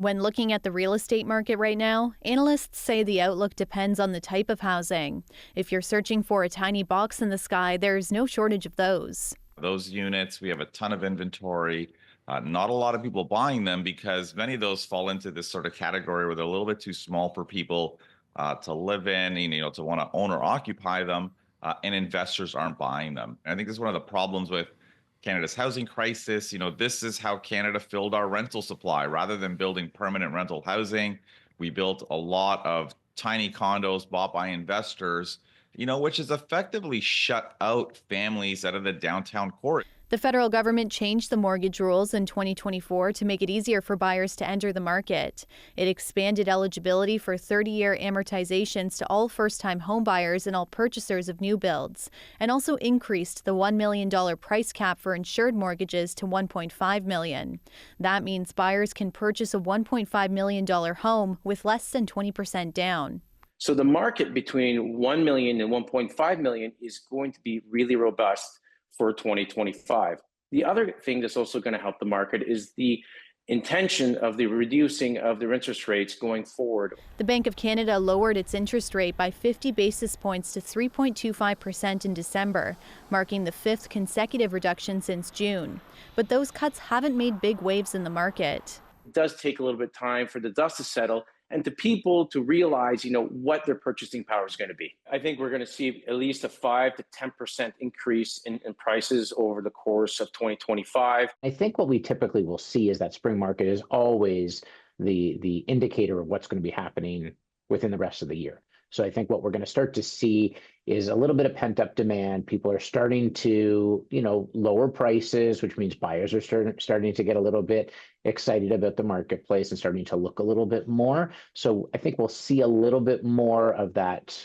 When looking at the real estate market right now, analysts say the outlook depends on the type of housing. If you're searching for a tiny box in the sky, there's no shortage of those. Those units, we have a ton of inventory. Not a lot of people buying them because many of those fall into this sort of category where they're a little bit too small for people to live in, to want to own or occupy them, and investors aren't buying them. And I think this is one of the problems with Canada's housing crisis. This is how Canada filled our rental supply. Rather than building permanent rental housing, we built a lot of tiny condos bought by investors, which has effectively shut out families out of the downtown core. The federal government changed the mortgage rules in 2024 to make it easier for buyers to enter the market. It expanded eligibility for 30-year amortizations to all first-time homebuyers and all purchasers of new builds, and also increased the $1 million price cap for insured mortgages to $1.5 million. That means buyers can purchase a $1.5 million home with less than 20% down. So the market between 1 million and 1.5 million is going to be really robust for 2025. The other thing that's also going to help the market is the intention of the reducing of their interest rates going forward. The Bank of Canada lowered its interest rate by 50 basis points to 3.25% in December, marking the fifth consecutive reduction since June. But those cuts haven't made big waves in the market. It does take a little bit of time for the dust to settle and to people to realize, what their purchasing power is going to be. I think we're going to see at least a 5 to 10% increase in prices over the course of 2025. I think what we typically will see is that spring market is always the indicator of what's going to be happening within the rest of the year. So I think what we're going to start to see is a little bit of pent-up demand. People are starting to, lower prices, which means buyers are starting to get a little bit excited about the marketplace and starting to look a little bit more. So I think we'll see a little bit more of that,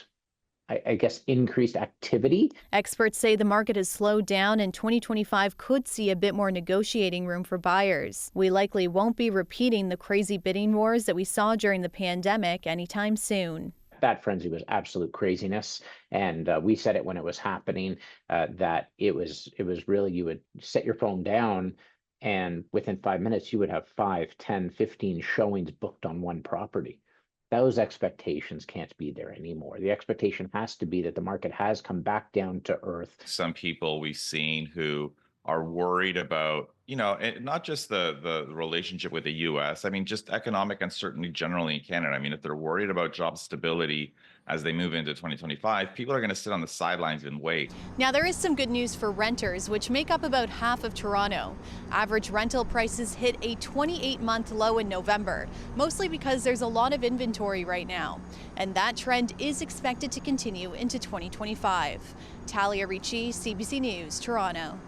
I guess, increased activity. Experts say the market has slowed down and 2025 could see a bit more negotiating room for buyers. We likely won't be repeating the crazy bidding wars that we saw during the pandemic anytime soon. That frenzy was absolute craziness. And we said it when it was happening, that it was really, you would set your phone down and within 5 minutes, you would have 5, 10, 15 showings booked on one property. Those expectations can't be there anymore. The expectation has to be that the market has come back down to earth. Some people we've seen who are worried about, not just the relationship with the U.S., just economic uncertainty generally in Canada. If they're worried about job stability as they move into 2025, people are going to sit on the sidelines and wait. Now, there is some good news for renters, which make up about half of Toronto. Average rental prices hit a 28-month low in November, mostly because there's a lot of inventory right now. And that trend is expected to continue into 2025. Talia, Ricci, CBC News, Toronto.